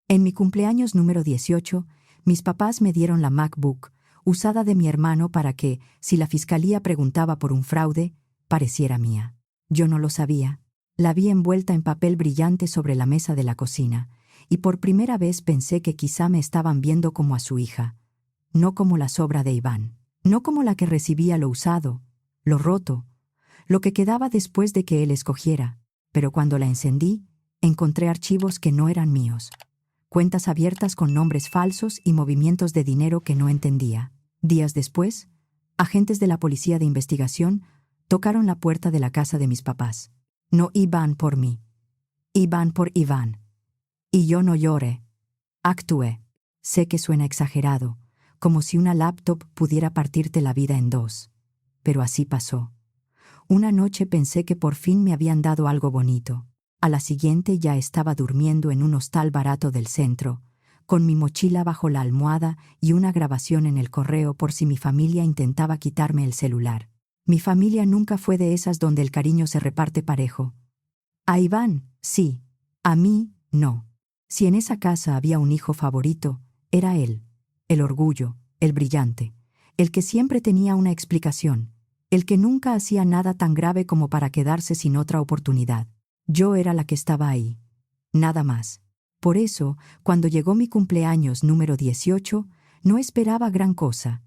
En mi cumpleaños número 18, mis papás me dieron la MacBook, usada de mi hermano para que, si la fiscalía preguntaba por un fraude, pareciera mía. Yo no lo sabía. La vi envuelta en papel brillante sobre la mesa de la cocina, y por primera vez pensé que quizá me estaban viendo como a su hija, no como la sobra de Iván, no como la que recibía lo usado, lo roto, lo que quedaba después de que él escogiera. Pero cuando la encendí, encontré archivos que no eran míos. Cuentas abiertas con nombres falsos y movimientos de dinero que no entendía. Días después, agentes de la policía de investigación tocaron la puerta de la casa de mis papás. No iban por mí, iban por Iván. Y yo no lloré. Actué. Sé que suena exagerado, como si una laptop pudiera partirte la vida en dos. Pero así pasó. Una noche pensé que por fin me habían dado algo bonito. A la siguiente ya estaba durmiendo en un hostal barato del centro, con mi mochila bajo la almohada y una grabación en el correo por si mi familia intentaba quitarme el celular. Mi familia nunca fue de esas donde el cariño se reparte parejo. A Iván, sí. A mí, no. Si en esa casa había un hijo favorito, era él. El orgullo, el brillante, el que siempre tenía una explicación, el que nunca hacía nada tan grave como para quedarse sin otra oportunidad. Yo era la que estaba ahí. Nada más. Por eso, cuando llegó mi cumpleaños número 18, no esperaba gran cosa.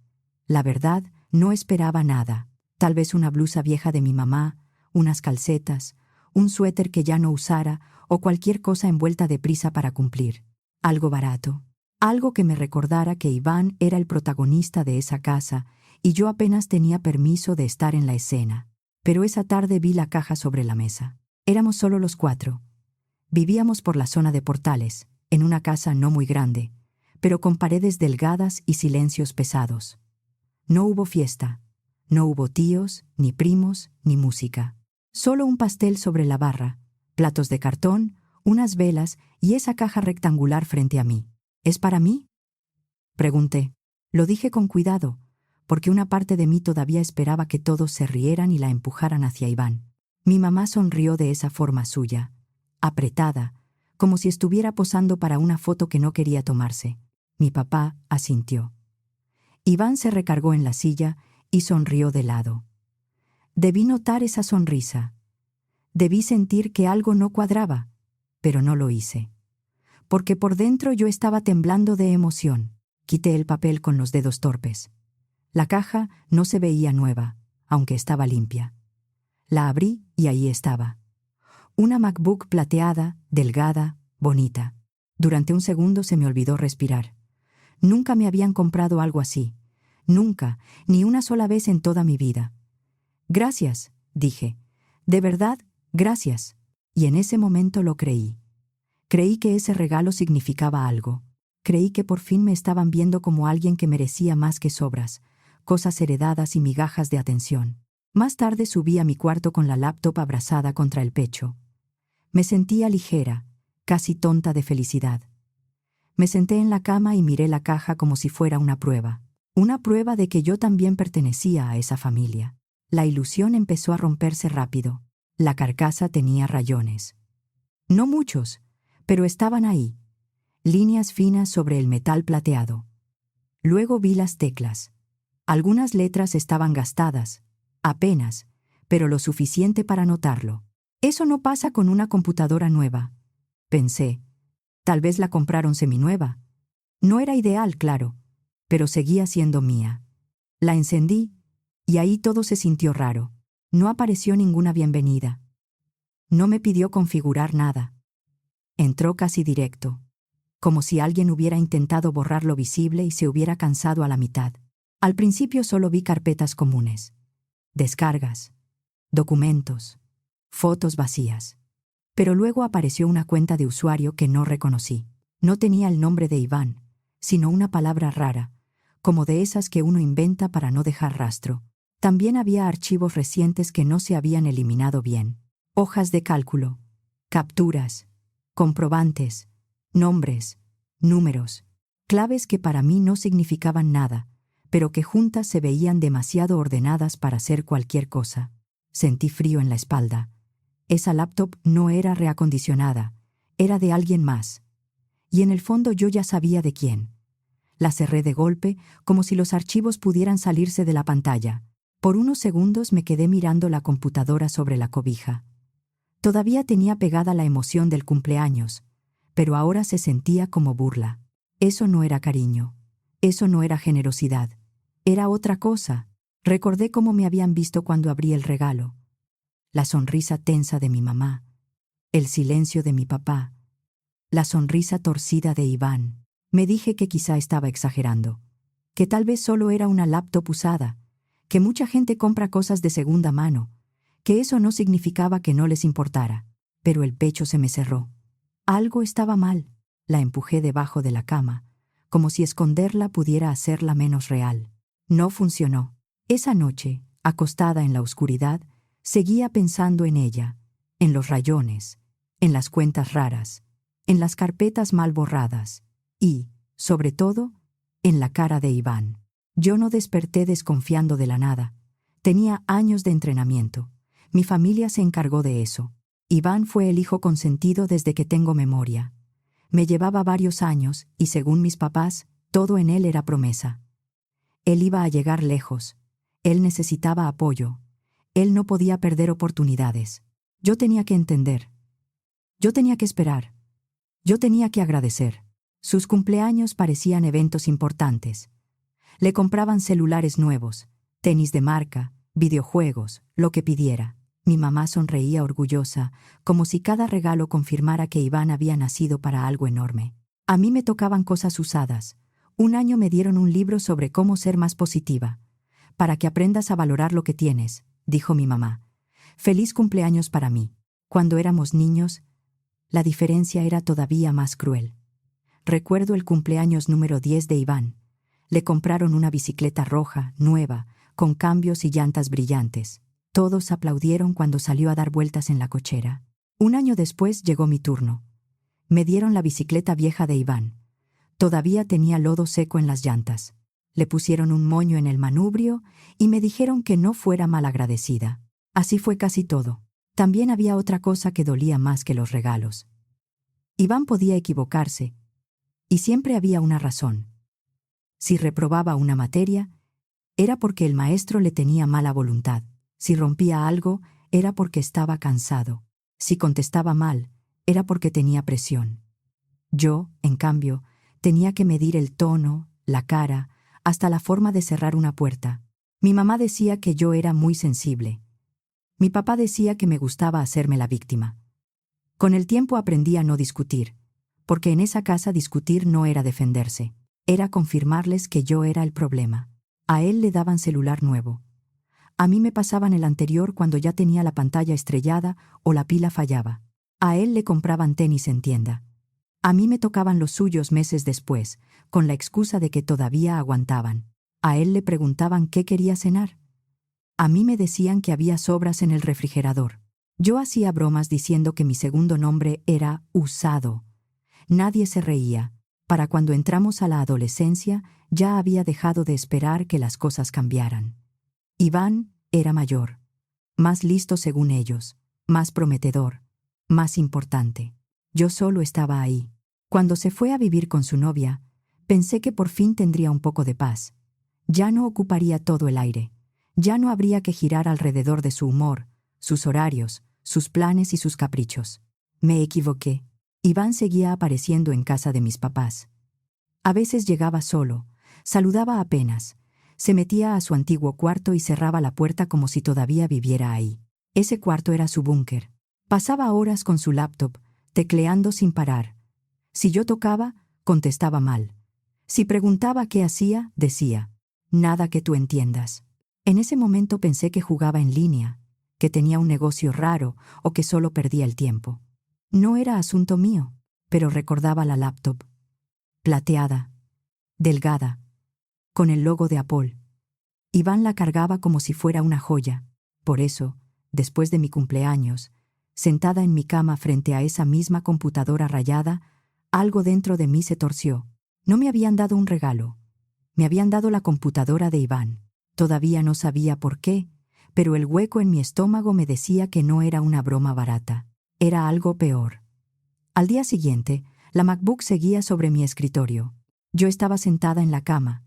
La verdad, no esperaba nada. Tal vez una blusa vieja de mi mamá, unas calcetas, un suéter que ya no usara o cualquier cosa envuelta deprisa para cumplir. Algo barato. Algo que me recordara que Iván era el protagonista de esa casa y yo apenas tenía permiso de estar en la escena. Pero esa tarde vi la caja sobre la mesa. Éramos solo los 4. Vivíamos por la zona de Portales, en una casa no muy grande, pero con paredes delgadas y silencios pesados. No hubo fiesta. No hubo tíos, ni primos, ni música. Solo un pastel sobre la barra, platos de cartón, unas velas y esa caja rectangular frente a mí. ¿Es para mí?, pregunté. Lo dije con cuidado, porque una parte de mí todavía esperaba que todos se rieran y la empujaran hacia Iván. Mi mamá sonrió de esa forma suya, apretada, como si estuviera posando para una foto que no quería tomarse. Mi papá asintió. Iván se recargó en la silla y sonrió de lado. Debí notar esa sonrisa. Debí sentir que algo no cuadraba, pero no lo hice. Porque por dentro yo estaba temblando de emoción. Quité el papel con los dedos torpes. La caja no se veía nueva, aunque estaba limpia. La abrí y ahí estaba. Una MacBook plateada, delgada, bonita. Durante un segundo se me olvidó respirar. Nunca me habían comprado algo así. Nunca, ni una sola vez en toda mi vida. Gracias, dije. De verdad, gracias. Y en ese momento lo creí. Creí que ese regalo significaba algo. Creí que por fin me estaban viendo como alguien que merecía más que sobras, cosas heredadas y migajas de atención. Más tarde subí a mi cuarto con la laptop abrazada contra el pecho. Me sentía ligera, casi tonta de felicidad. Me senté en la cama y miré la caja como si fuera una prueba de que yo también pertenecía a esa familia. La ilusión empezó a romperse rápido. La carcasa tenía rayones. No muchos, pero estaban ahí, líneas finas sobre el metal plateado. Luego vi las teclas. Algunas letras estaban gastadas, apenas, pero lo suficiente para notarlo. Eso no pasa con una computadora nueva, pensé. Tal vez la compraron seminueva. No era ideal, claro, pero seguía siendo mía. La encendí, y ahí todo se sintió raro. No apareció ninguna bienvenida. No me pidió configurar nada. Entró casi directo, como si alguien hubiera intentado borrar lo visible y se hubiera cansado a la mitad. Al principio solo vi carpetas comunes, descargas, documentos, fotos vacías. Pero luego apareció una cuenta de usuario que no reconocí. No tenía el nombre de Iván, sino una palabra rara, como de esas que uno inventa para no dejar rastro. También había archivos recientes que no se habían eliminado bien. Hojas de cálculo, capturas, comprobantes, nombres, números, claves que para mí no significaban nada, pero que juntas se veían demasiado ordenadas para ser cualquier cosa. Sentí frío en la espalda. Esa laptop no era reacondicionada, era de alguien más. y en el fondo yo ya sabía de quién. La cerré de golpe, como si los archivos pudieran salirse de la pantalla. Por unos segundos me quedé mirando la computadora sobre la cobija. Todavía tenía pegada la emoción del cumpleaños, pero ahora se sentía como burla. Eso no era cariño. Eso no era generosidad. Era otra cosa. Recordé cómo me habían visto cuando abrí el regalo. La sonrisa tensa de mi mamá. El silencio de mi papá. La sonrisa torcida de Iván. Me dije que quizá estaba exagerando. Que tal vez solo era una laptop usada. Que mucha gente compra cosas de segunda mano. Que eso no significaba que no les importara. Pero el pecho se me cerró. Algo estaba mal. La empujé debajo de la cama, como si esconderla pudiera hacerla menos real. No funcionó. Esa noche, acostada en la oscuridad, seguía pensando en ella, en los rayones, en las cuentas raras, en las carpetas mal borradas y, sobre todo, en la cara de Iván. Yo no desperté desconfiando de la nada. Tenía años de entrenamiento. Mi familia se encargó de eso. Iván fue el hijo consentido desde que tengo memoria. Me llevaba varios años y, según mis papás, todo en él era promesa. Él iba a llegar lejos. Él necesitaba apoyo. Él no podía perder oportunidades. Yo tenía que entender. Yo tenía que esperar. Yo tenía que agradecer. Sus cumpleaños parecían eventos importantes. Le compraban celulares nuevos, tenis de marca, videojuegos, lo que pidiera. Mi mamá sonreía orgullosa, como si cada regalo confirmara que Iván había nacido para algo enorme. A mí me tocaban cosas usadas. Un año me dieron un libro sobre cómo ser más positiva. Para que aprendas a valorar lo que tienes, dijo mi mamá. Feliz cumpleaños para mí. Cuando éramos niños, la diferencia era todavía más cruel. Recuerdo el cumpleaños número 10 de Iván. Le compraron una bicicleta roja, nueva, con cambios y llantas brillantes. Todos aplaudieron cuando salió a dar vueltas en la cochera. Un año después llegó mi turno. Me dieron la bicicleta vieja de Iván. Todavía tenía lodo seco en las llantas. Le pusieron un moño en el manubrio y me dijeron que no fuera malagradecida. Así fue casi todo. También había otra cosa que dolía más que los regalos. Iván podía equivocarse, y siempre había una razón. Si reprobaba una materia, era porque el maestro le tenía mala voluntad. Si rompía algo, era porque estaba cansado. Si contestaba mal, era porque tenía presión. Yo, en cambio, tenía que medir el tono, la cara, hasta la forma de cerrar una puerta. Mi mamá decía que yo era muy sensible. Mi papá decía que me gustaba hacerme la víctima. Con el tiempo aprendí a no discutir, porque en esa casa discutir no era defenderse, era confirmarles que yo era el problema. A él le daban celular nuevo. A mí me pasaban el anterior cuando ya tenía la pantalla estrellada o la pila fallaba. A él le compraban tenis en tienda. A mí me tocaban los suyos meses después, con la excusa de que todavía aguantaban. A él le preguntaban qué quería cenar. A mí me decían que había sobras en el refrigerador. Yo hacía bromas diciendo que mi segundo nombre era Usado. Nadie se reía. Para cuando entramos a la adolescencia, ya había dejado de esperar que las cosas cambiaran. Iván era mayor, más listo según ellos, más prometedor, más importante. Yo solo estaba ahí. Cuando se fue a vivir con su novia, pensé que por fin tendría un poco de paz. Ya no ocuparía todo el aire. Ya no habría que girar alrededor de su humor, sus horarios, sus planes y sus caprichos. Me equivoqué. Iván seguía apareciendo en casa de mis papás. A veces llegaba solo, saludaba apenas, se metía a su antiguo cuarto y cerraba la puerta como si todavía viviera ahí. Ese cuarto era su búnker. Pasaba horas con su laptop, tecleando sin parar. Si yo tocaba, contestaba mal. Si preguntaba qué hacía, decía, nada que tú entiendas. En ese momento pensé que jugaba en línea, que tenía un negocio raro o que solo perdía el tiempo. No era asunto mío, pero recordaba la laptop. Plateada, delgada, con el logo de Apple. Iván la cargaba como si fuera una joya. Por eso, después de mi cumpleaños, sentada en mi cama frente a esa misma computadora rayada, algo dentro de mí se torció. No me habían dado un regalo. Me habían dado la computadora de Iván. Todavía no sabía por qué, pero el hueco en mi estómago me decía que no era una broma barata. Era algo peor. Al día siguiente, La MacBook seguía sobre mi escritorio. Yo estaba sentada en la cama,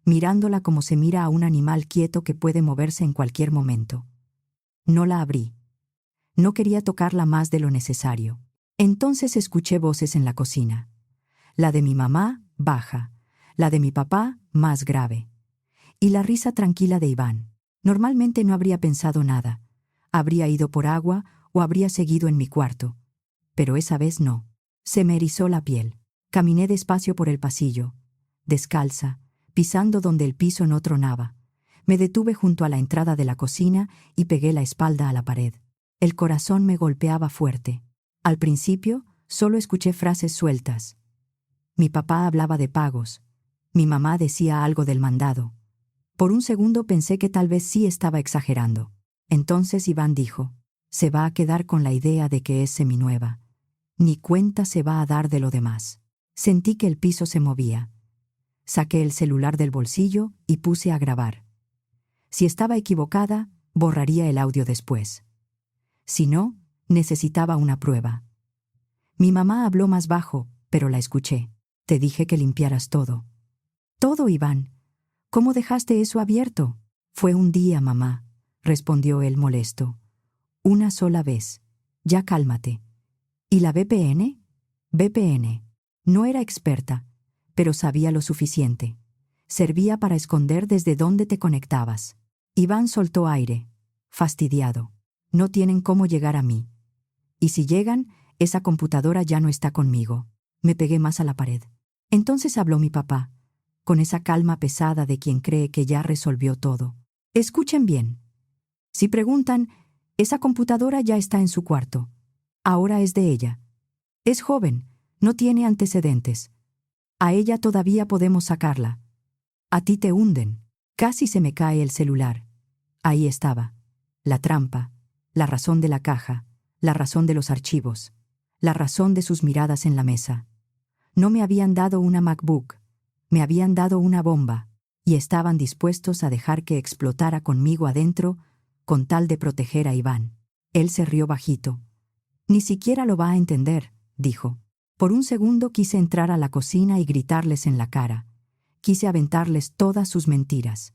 mirándola como se mira a un animal quieto que puede moverse en cualquier momento. No la abrí. No quería tocarla más de lo necesario. Entonces escuché voces en la cocina. La de mi mamá, baja. La de mi papá, más grave. Y la risa tranquila de Iván. Normalmente no habría pensado nada. Habría ido por agua o habría seguido en mi cuarto. Pero esa vez no. Se me erizó la piel. Caminé despacio por el pasillo, descalza, pisando donde el piso no tronaba. Me detuve junto a la entrada de la cocina y pegué la espalda a la pared. El corazón me golpeaba fuerte. Al principio, solo escuché frases sueltas. Mi papá hablaba de pagos. Mi mamá decía algo del mandado. Por un segundo pensé que tal vez sí estaba exagerando. Entonces Iván dijo, se va a quedar con la idea de que es seminueva. Ni cuenta se va a dar de lo demás. Sentí que el piso se movía. Saqué el celular del bolsillo y puse a grabar. Si estaba equivocada, borraría el audio después. Si no, necesitaba una prueba. Mi mamá habló más bajo, pero la escuché. Te dije que limpiaras todo. Todo, Iván. ¿Cómo dejaste eso abierto? Fue un día, mamá, respondió él molesto. Una sola vez. Ya cálmate. ¿Y la VPN? VPN. No era experta, pero sabía lo suficiente. Servía para esconder desde dónde te conectabas. Iván soltó aire, fastidiado. No tienen cómo llegar a mí. Y si llegan, esa computadora ya no está conmigo. Me pegué más a la pared. Entonces habló mi papá, con esa calma pesada de quien cree que ya resolvió todo. Escuchen bien. Si preguntan, esa computadora ya está en su cuarto. Ahora es de ella. Es joven, no tiene antecedentes. A ella todavía podemos sacarla. A ti te hunden. Casi se me cae el celular. Ahí estaba. La trampa, la razón de la caja, la razón de los archivos, la razón de sus miradas en la mesa. No me habían dado una MacBook, me habían dado una bomba, y estaban dispuestos a dejar que explotara conmigo adentro con tal de proteger a Iván. Él se rió bajito. Ni siquiera lo va a entender, dijo. Por un segundo quise entrar a la cocina y gritarles en la cara. Quise aventarles todas sus mentiras.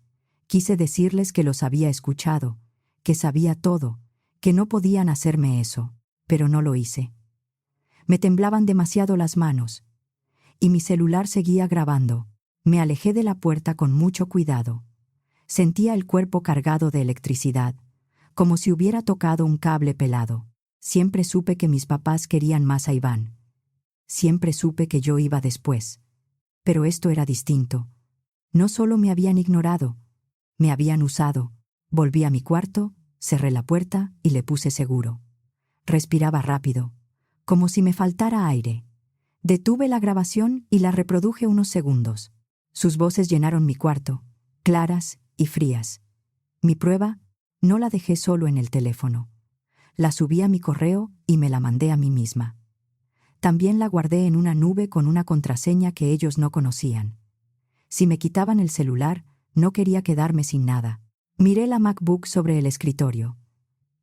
Quise decirles que los había escuchado, que sabía todo, que no podían hacerme eso, pero no lo hice. Me temblaban demasiado las manos, y mi celular seguía grabando. Me alejé de la puerta con mucho cuidado. Sentía el cuerpo cargado de electricidad, como si hubiera tocado un cable pelado. Siempre supe que mis papás querían más a Iván. Siempre supe que yo iba después. Pero esto era distinto. No solo me habían ignorado, me habían usado. Volví a mi cuarto, cerré la puerta y le puse seguro. Respiraba rápido, como si me faltara aire. Detuve la grabación y la reproduje unos segundos. Sus voces llenaron mi cuarto, claras y frías. Mi prueba, no la dejé solo en el teléfono. La subí a mi correo y me la mandé a mí misma. También la guardé en una nube con una contraseña que ellos no conocían. Si me quitaban el celular, no quería quedarme sin nada. Miré la MacBook sobre el escritorio.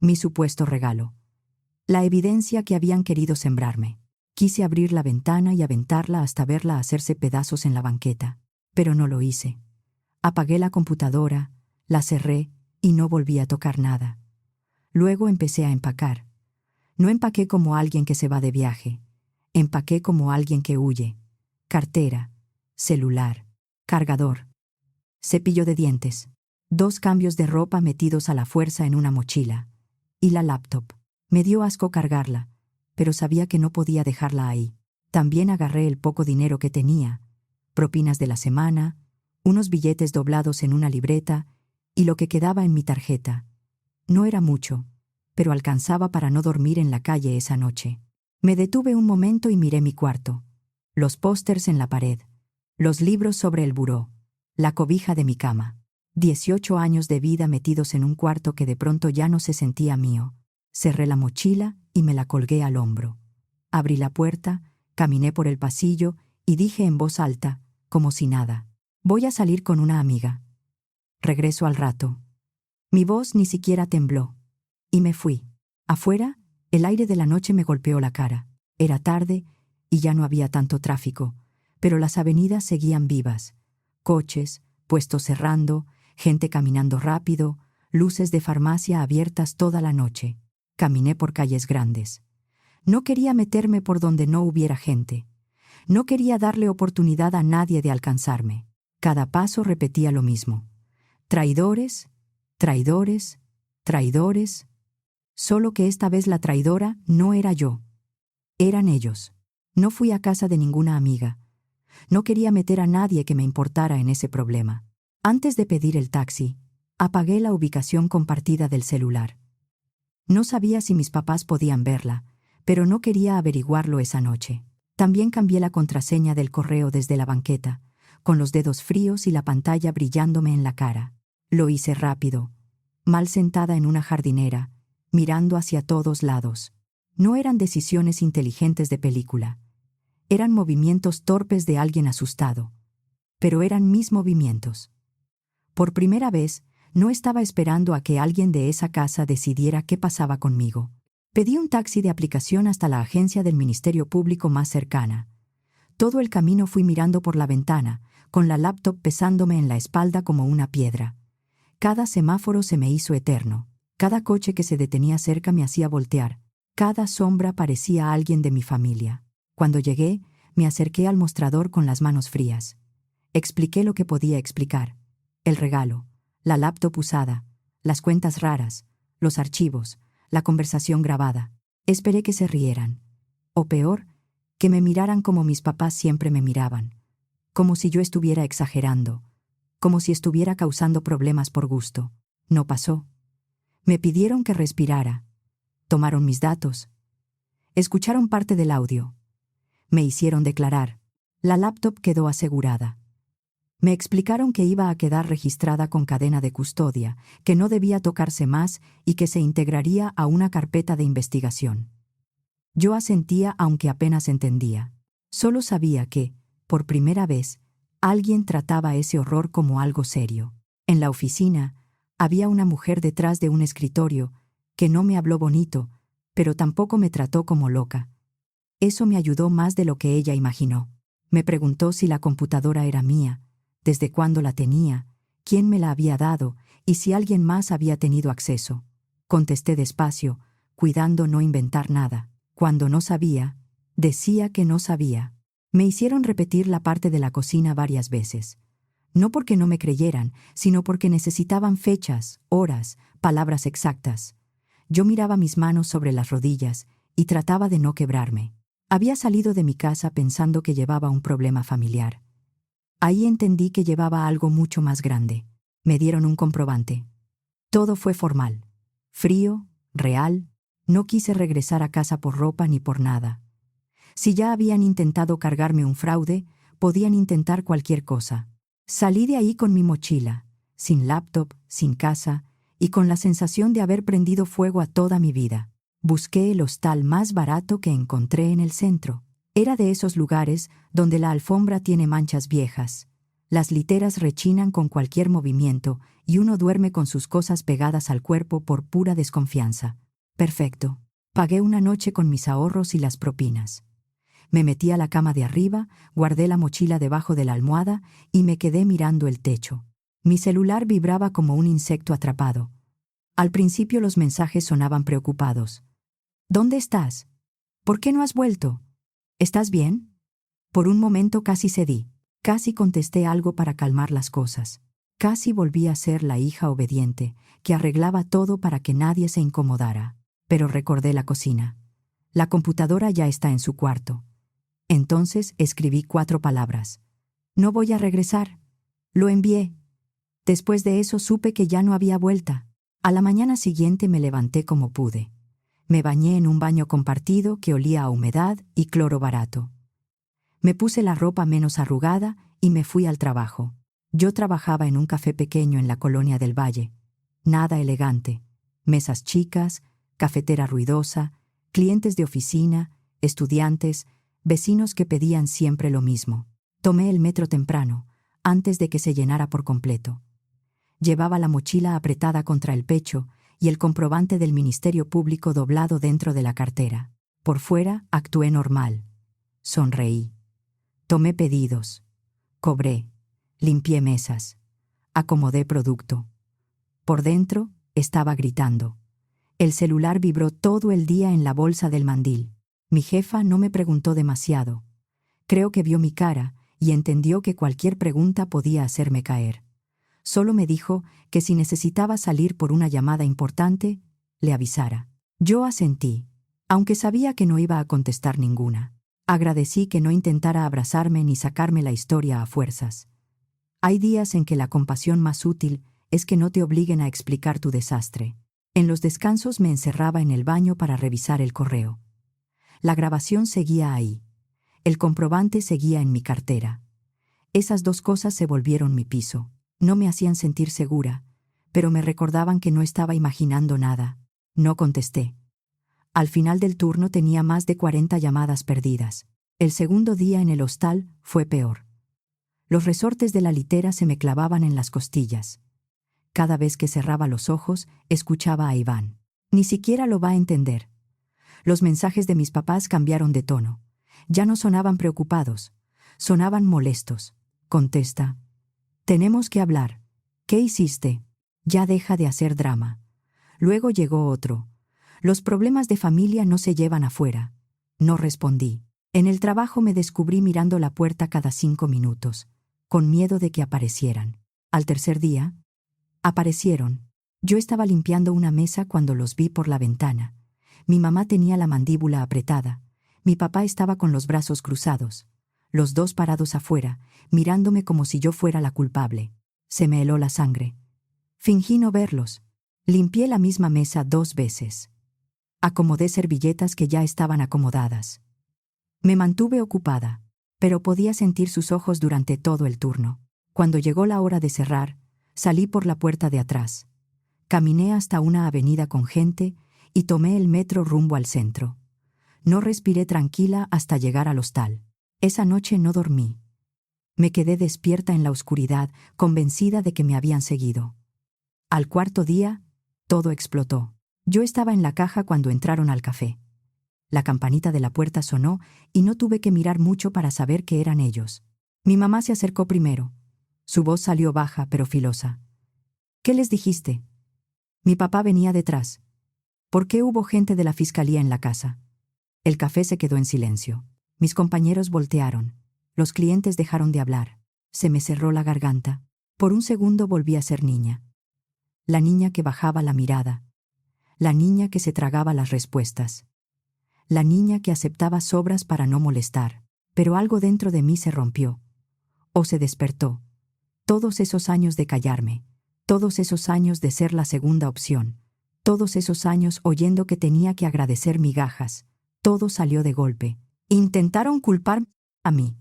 Mi supuesto regalo. La evidencia que habían querido sembrarme. Quise abrir la ventana y aventarla hasta verla hacerse pedazos en la banqueta. Pero no lo hice. Apagué la computadora, la cerré y no volví a tocar nada. Luego empecé a empacar. No empaqué como alguien que se va de viaje. Empaqué como alguien que huye. Cartera, celular, cargador, cepillo de dientes, 2 cambios de ropa metidos a la fuerza en una mochila. Y la laptop. Me dio asco cargarla, pero sabía que no podía dejarla ahí. También agarré el poco dinero que tenía, propinas de la semana, unos billetes doblados en una libreta y lo que quedaba en mi tarjeta. No era mucho, pero alcanzaba para no dormir en la calle esa noche. Me detuve un momento y miré mi cuarto. Los pósters en la pared, los libros sobre el buró, la cobija de mi cama. 18 años de vida metidos en un cuarto que de pronto ya no se sentía mío. Cerré la mochila y me la colgué al hombro. Abrí la puerta, caminé por el pasillo y dije en voz alta, como si nada: voy a salir con una amiga. Regreso al rato. Mi voz ni siquiera tembló. Y me fui. Afuera, el aire de la noche me golpeó la cara. Era tarde y ya no había tanto tráfico, pero las avenidas seguían vivas. Coches, puestos cerrando, gente caminando rápido, luces de farmacia abiertas toda la noche. Caminé por calles grandes. No quería meterme por donde no hubiera gente. No quería darle oportunidad a nadie de alcanzarme. Cada paso repetía lo mismo. Traidores, traidores, traidores. Solo que esta vez la traidora no era yo. Eran ellos. No fui a casa de ninguna amiga. No quería meter a nadie que me importara en ese problema. Antes de pedir el taxi, apagué la ubicación compartida del celular. No sabía si mis papás podían verla, pero no quería averiguarlo esa noche. También cambié la contraseña del correo desde la banqueta, con los dedos fríos y la pantalla brillándome en la cara. Lo hice rápido, mal sentada en una jardinera, mirando hacia todos lados. No eran decisiones inteligentes de película. Eran movimientos torpes de alguien asustado. Pero eran mis movimientos. Por primera vez, no estaba esperando a que alguien de esa casa decidiera qué pasaba conmigo. Pedí un taxi de aplicación hasta la agencia del Ministerio Público más cercana. Todo el camino fui mirando por la ventana, con la laptop pesándome en la espalda como una piedra. Cada semáforo se me hizo eterno. Cada coche que se detenía cerca me hacía voltear. Cada sombra parecía alguien de mi familia. Cuando llegué, me acerqué al mostrador con las manos frías. Expliqué lo que podía explicar. El regalo, la laptop usada, las cuentas raras, los archivos, la conversación grabada. Esperé que se rieran. O peor, que me miraran como mis papás siempre me miraban. Como si yo estuviera exagerando. Como si estuviera causando problemas por gusto. No pasó. Me pidieron que respirara. Tomaron mis datos. Escucharon parte del audio. Me hicieron declarar. La laptop quedó asegurada. Me explicaron que iba a quedar registrada con cadena de custodia, que no debía tocarse más y que se integraría a una carpeta de investigación. Yo asentía aunque apenas entendía. Solo sabía que, por primera vez, alguien trataba ese horror como algo serio. En la oficina, había una mujer detrás de un escritorio que no me habló bonito, pero tampoco me trató como loca. Eso me ayudó más de lo que ella imaginó. Me preguntó si la computadora era mía, desde cuándo la tenía, quién me la había dado y si alguien más había tenido acceso. Contesté despacio, cuidando no inventar nada. Cuando no sabía, decía que no sabía. Me hicieron repetir la parte de la cocina varias veces. No porque no me creyeran, sino porque necesitaban fechas, horas, palabras exactas. Yo miraba mis manos sobre las rodillas y trataba de no quebrarme. Había salido de mi casa pensando que llevaba un problema familiar. Ahí entendí que llevaba algo mucho más grande. Me dieron un comprobante. Todo fue formal. Frío, real. No quise regresar a casa por ropa ni por nada. Si ya habían intentado cargarme un fraude, podían intentar cualquier cosa. Salí de ahí con mi mochila, sin laptop, sin casa, y con la sensación de haber prendido fuego a toda mi vida. Busqué el hostal más barato que encontré en el centro. Era de esos lugares donde la alfombra tiene manchas viejas. Las literas rechinan con cualquier movimiento y uno duerme con sus cosas pegadas al cuerpo por pura desconfianza. Perfecto. Pagué una noche con mis ahorros y las propinas. Me metí a la cama de arriba, guardé la mochila debajo de la almohada y me quedé mirando el techo. Mi celular vibraba como un insecto atrapado. Al principio los mensajes sonaban preocupados. ¿Dónde estás? ¿Por qué no has vuelto? ¿Estás bien? Por un momento casi cedí. Casi contesté algo para calmar las cosas. Casi volví a ser la hija obediente, que arreglaba todo para que nadie se incomodara. Pero recordé la cocina. La computadora ya está en su cuarto. Entonces escribí 4 palabras. No voy a regresar. Lo envié. Después de eso supe que ya no había vuelta. A la mañana siguiente me levanté como pude. Me bañé en un baño compartido que olía a humedad y cloro barato. Me puse la ropa menos arrugada y me fui al trabajo. Yo trabajaba en un café pequeño en la colonia del Valle. Nada elegante. Mesas chicas, cafetera ruidosa, clientes de oficina, estudiantes, vecinos que pedían siempre lo mismo. Tomé el metro temprano, antes de que se llenara por completo. Llevaba la mochila apretada contra el pecho y el comprobante del Ministerio Público doblado dentro de la cartera. Por fuera, actué normal. Sonreí. Tomé pedidos. Cobré. Limpié mesas. Acomodé producto. Por dentro, estaba gritando. El celular vibró todo el día en la bolsa del mandil. Mi jefa no me preguntó demasiado. Creo que vio mi cara y entendió que cualquier pregunta podía hacerme caer. Solo me dijo que si necesitaba salir por una llamada importante, le avisara. Yo asentí, aunque sabía que no iba a contestar ninguna. Agradecí que no intentara abrazarme ni sacarme la historia a fuerzas. Hay días en que la compasión más útil es que no te obliguen a explicar tu desastre. En los descansos me encerraba en el baño para revisar el correo. La grabación seguía ahí. El comprobante seguía en mi cartera. Esas dos cosas se volvieron mi piso. No me hacían sentir segura, pero me recordaban que no estaba imaginando nada. No contesté. Al final del turno tenía más de 40 llamadas perdidas. El segundo día en el hostal fue peor. Los resortes de la litera se me clavaban en las costillas. Cada vez que cerraba los ojos, escuchaba a Iván. Ni siquiera lo va a entender. Los mensajes de mis papás cambiaron de tono. Ya no sonaban preocupados. Sonaban molestos. Contesta. Tenemos que hablar. ¿Qué hiciste? Ya deja de hacer drama. Luego llegó otro. Los problemas de familia no se llevan afuera. No respondí. En el trabajo me descubrí mirando la puerta cada 5 minutos, con miedo de que aparecieran. Al tercer día, aparecieron. Yo estaba limpiando una mesa cuando los vi por la ventana. Mi mamá tenía la mandíbula apretada. Mi papá estaba con los brazos cruzados. Los dos parados afuera, mirándome como si yo fuera la culpable. Se me heló la sangre. Fingí no verlos. Limpié la misma mesa 2 veces. Acomodé servilletas que ya estaban acomodadas. Me mantuve ocupada, pero podía sentir sus ojos durante todo el turno. Cuando llegó la hora de cerrar, salí por la puerta de atrás. Caminé hasta una avenida con gente y tomé el metro rumbo al centro. No respiré tranquila hasta llegar al hostal. Esa noche no dormí. Me quedé despierta en la oscuridad, convencida de que me habían seguido. Al cuarto día, todo explotó. Yo estaba en la caja cuando entraron al café. La campanita de la puerta sonó y no tuve que mirar mucho para saber que eran ellos. Mi mamá se acercó primero. Su voz salió baja pero filosa. ¿Qué les dijiste? Mi papá venía detrás. ¿Por qué hubo gente de la fiscalía en la casa? El café se quedó en silencio. Mis compañeros voltearon. Los clientes dejaron de hablar. Se me cerró la garganta. Por un segundo volví a ser niña. La niña que bajaba la mirada. La niña que se tragaba las respuestas. La niña que aceptaba sobras para no molestar. Pero algo dentro de mí se rompió. O se despertó. Todos esos años de callarme. Todos esos años de ser la segunda opción. Todos esos años oyendo que tenía que agradecer migajas. Todo salió de golpe. Intentaron culpar a mí.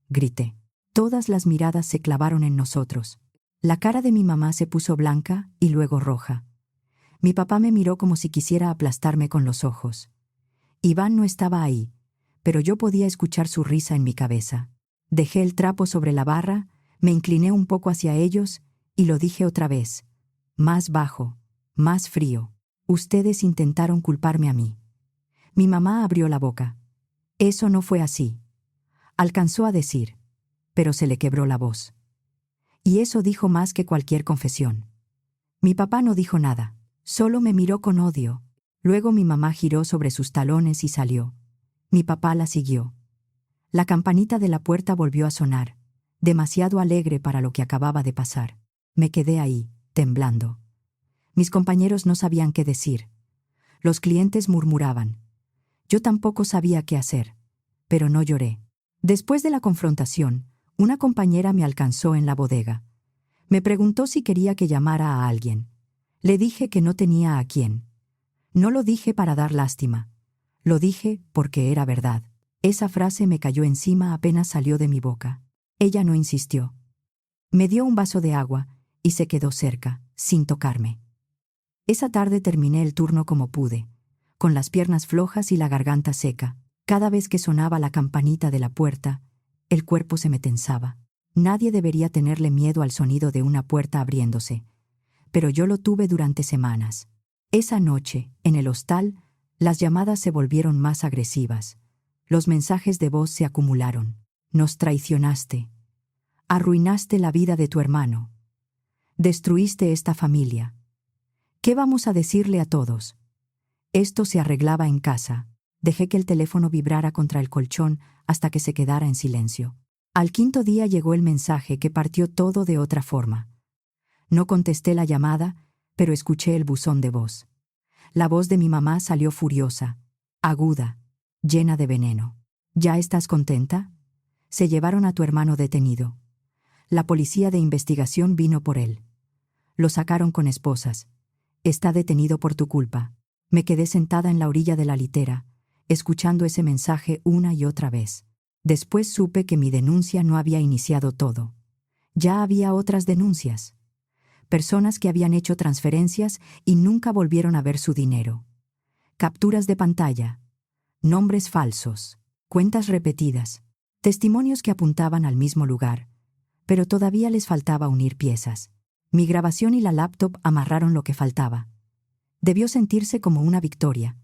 Grité. Todas las miradas se clavaron en nosotros. La cara de mi mamá se puso blanca y luego roja. Mi papá me miró como si quisiera aplastarme con los ojos. Iván no estaba ahí, pero yo podía escuchar su risa en mi cabeza. Dejé el trapo sobre la barra, me incliné un poco hacia ellos y lo dije otra vez. Más bajo, más frío. Ustedes intentaron culparme a mí. Mi mamá abrió la boca. Eso no fue así. Alcanzó a decir, pero se le quebró la voz. Y eso dijo más que cualquier confesión. Mi papá no dijo nada, solo me miró con odio. Luego mi mamá giró sobre sus talones y salió. Mi papá la siguió. La campanita de la puerta volvió a sonar, demasiado alegre para lo que acababa de pasar. Me quedé ahí, temblando. Mis compañeros no sabían qué decir. Los clientes murmuraban. Yo tampoco sabía qué hacer, pero no lloré. Después de la confrontación, una compañera me alcanzó en la bodega. Me preguntó si quería que llamara a alguien. Le dije que no tenía a quién. No lo dije para dar lástima. Lo dije porque era verdad. Esa frase me cayó encima apenas salió de mi boca. Ella no insistió. Me dio un vaso de agua y se quedó cerca, sin tocarme. Esa tarde terminé el turno como pude, con las piernas flojas y la garganta seca. Cada vez que sonaba la campanita de la puerta, el cuerpo se me tensaba. Nadie debería tenerle miedo al sonido de una puerta abriéndose, pero yo lo tuve durante semanas. Esa noche, en el hostal, las llamadas se volvieron más agresivas. Los mensajes de voz se acumularon. Nos traicionaste. Arruinaste la vida de tu hermano. Destruiste esta familia. ¿Qué vamos a decirle a todos? Esto se arreglaba en casa. Dejé que el teléfono vibrara contra el colchón hasta que se quedara en silencio. Al quinto día llegó el mensaje que partió todo de otra forma. No contesté la llamada, pero escuché el buzón de voz. La voz de mi mamá salió furiosa, aguda, llena de veneno. ¿Ya estás contenta? Se llevaron a tu hermano detenido. La policía de investigación vino por él. Lo sacaron con esposas. Está detenido por tu culpa. Me quedé sentada en la orilla de la litera, escuchando ese mensaje una y otra vez. Después supe que mi denuncia no había iniciado todo. Ya había otras denuncias. Personas que habían hecho transferencias y nunca volvieron a ver su dinero. Capturas de pantalla, nombres falsos, cuentas repetidas, testimonios que apuntaban al mismo lugar, pero todavía les faltaba unir piezas. Mi grabación y la laptop amarraron lo que faltaba. Debió sentirse como una victoria,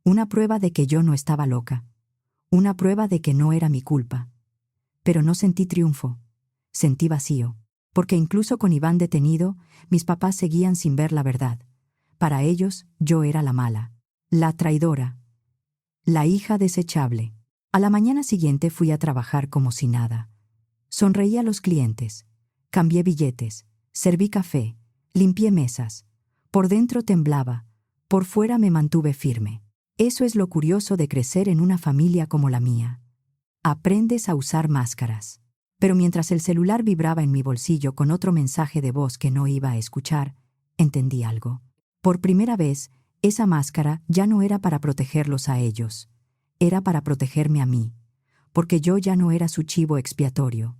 una prueba de que yo no estaba loca, una prueba de que no era mi culpa. Pero no sentí triunfo, sentí vacío, porque incluso con Iván detenido, mis papás seguían sin ver la verdad. Para ellos, yo era la mala, la traidora, la hija desechable. A la mañana siguiente fui a trabajar como si nada. Sonreí a los clientes, cambié billetes, serví café, limpié mesas. Por dentro temblaba, por fuera me mantuve firme. Eso es lo curioso de crecer en una familia como la mía. Aprendes a usar máscaras. Pero mientras el celular vibraba en mi bolsillo con otro mensaje de voz que no iba a escuchar, entendí algo. Por primera vez, esa máscara ya no era para protegerlos a ellos. Era para protegerme a mí, porque yo ya no era su chivo expiatorio.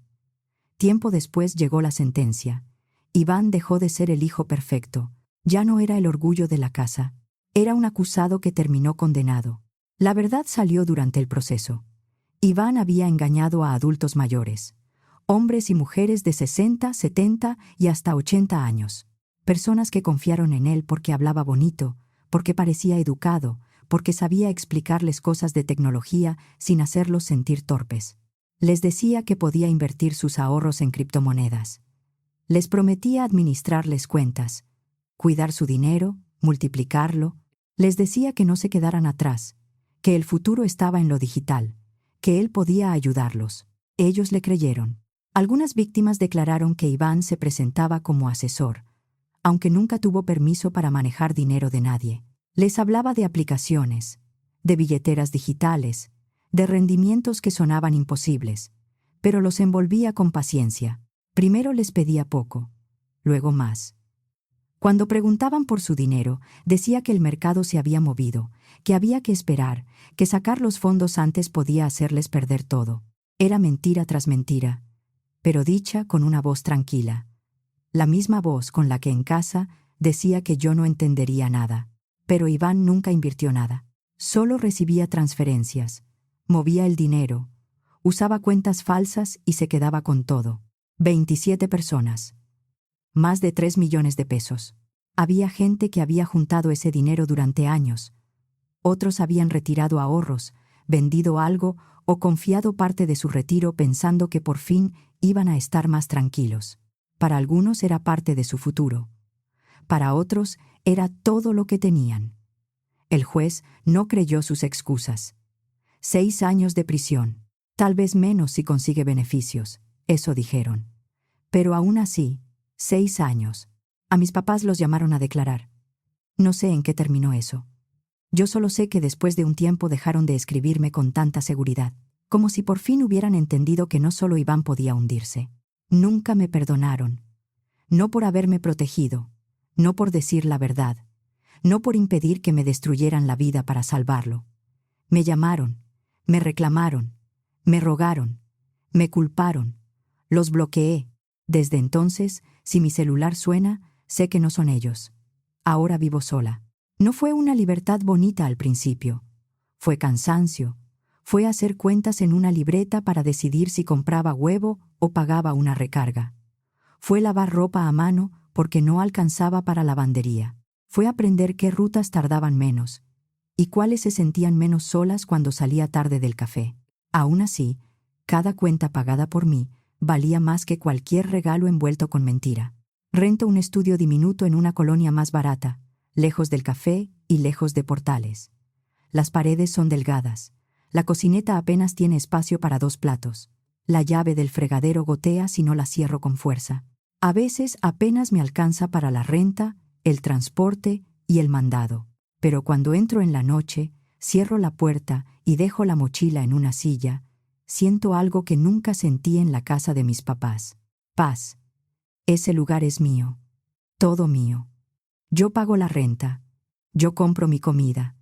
Tiempo después llegó la sentencia. Iván dejó de ser el hijo perfecto. Ya no era el orgullo de la casa. Era un acusado que terminó condenado. La verdad salió durante el proceso. Iván había engañado a adultos mayores, hombres y mujeres de 60, 70 y hasta 80 años. Personas que confiaron en él porque hablaba bonito, porque parecía educado, porque sabía explicarles cosas de tecnología sin hacerlos sentir torpes. Les decía que podía invertir sus ahorros en criptomonedas. Les prometía administrarles cuentas, cuidar su dinero, multiplicarlo. Les decía que no se quedaran atrás, que el futuro estaba en lo digital, que él podía ayudarlos. Ellos le creyeron. Algunas víctimas declararon que Iván se presentaba como asesor, aunque nunca tuvo permiso para manejar dinero de nadie. Les hablaba de aplicaciones, de billeteras digitales, de rendimientos que sonaban imposibles, pero los envolvía con paciencia. Primero les pedía poco, luego más. Cuando preguntaban por su dinero, decía que el mercado se había movido, que había que esperar, que sacar los fondos antes podía hacerles perder todo. Era mentira tras mentira, pero dicha con una voz tranquila. La misma voz con la que en casa decía que yo no entendería nada. Pero Iván nunca invirtió nada. Solo recibía transferencias, movía el dinero, usaba cuentas falsas y se quedaba con todo. 27 personas. Más de 3 millones de pesos. Había gente que había juntado ese dinero durante años. Otros habían retirado ahorros, vendido algo o confiado parte de su retiro pensando que por fin iban a estar más tranquilos. Para algunos era parte de su futuro. Para otros era todo lo que tenían. El juez no creyó sus excusas. 6 años de prisión. Tal vez menos si consigue beneficios, eso dijeron. Pero aún así, 6 años. A mis papás los llamaron a declarar. No sé en qué terminó eso. Yo solo sé que después de un tiempo dejaron de escribirme con tanta seguridad, como si por fin hubieran entendido que no solo Iván podía hundirse. Nunca me perdonaron. No por haberme protegido, no por decir la verdad, no por impedir que me destruyeran la vida para salvarlo. Me llamaron, me reclamaron, me rogaron, me culparon, los bloqueé. Desde entonces, si mi celular suena, sé que no son ellos. Ahora vivo sola. No fue una libertad bonita al principio. Fue cansancio. Fue hacer cuentas en una libreta para decidir si compraba huevo o pagaba una recarga. Fue lavar ropa a mano porque no alcanzaba para lavandería. Fue aprender qué rutas tardaban menos y cuáles se sentían menos solas cuando salía tarde del café. Aún así, cada cuenta pagada por mí valía más que cualquier regalo envuelto con mentira. Rento un estudio diminuto en una colonia más barata, lejos del café y lejos de portales. Las paredes son delgadas. La cocineta apenas tiene espacio para 2 platos. La llave del fregadero gotea si no la cierro con fuerza. A veces apenas me alcanza para la renta, el transporte y el mandado. Pero cuando entro en la noche, cierro la puerta y dejo la mochila en una silla, siento algo que nunca sentí en la casa de mis papás. Paz. Ese lugar es mío. Todo mío. Yo pago la renta. Yo compro mi comida.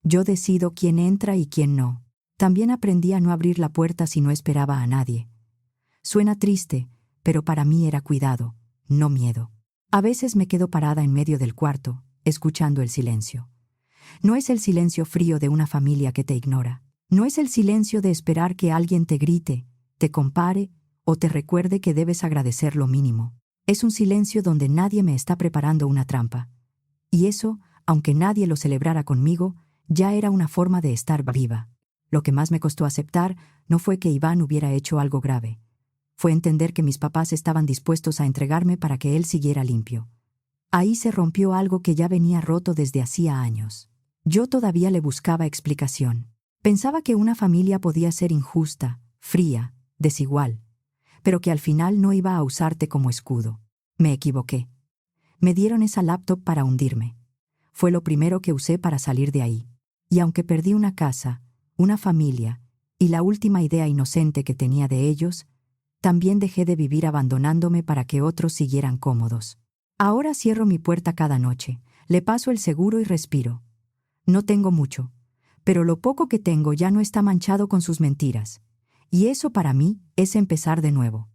Yo decido quién entra y quién no. También aprendí a no abrir la puerta si no esperaba a nadie. Suena triste, pero para mí era cuidado, no miedo. A veces me quedo parada en medio del cuarto, escuchando el silencio. No es el silencio frío de una familia que te ignora. No es el silencio de esperar que alguien te grite, te compare o te recuerde que debes agradecer lo mínimo. Es un silencio donde nadie me está preparando una trampa. Y eso, aunque nadie lo celebrara conmigo, ya era una forma de estar viva. Lo que más me costó aceptar no fue que Iván hubiera hecho algo grave. Fue entender que mis papás estaban dispuestos a entregarme para que él siguiera limpio. Ahí se rompió algo que ya venía roto desde hacía años. Yo todavía le buscaba explicación. Pensaba que una familia podía ser injusta, fría, desigual, pero que al final no iba a usarte como escudo. Me equivoqué. Me dieron esa laptop para hundirme. Fue lo primero que usé para salir de ahí. Y aunque perdí una casa, una familia y la última idea inocente que tenía de ellos, también dejé de vivir abandonándome para que otros siguieran cómodos. Ahora cierro mi puerta cada noche, le paso el seguro y respiro. No tengo mucho, pero lo poco que tengo ya no está manchado con sus mentiras. Y eso para mí es empezar de nuevo.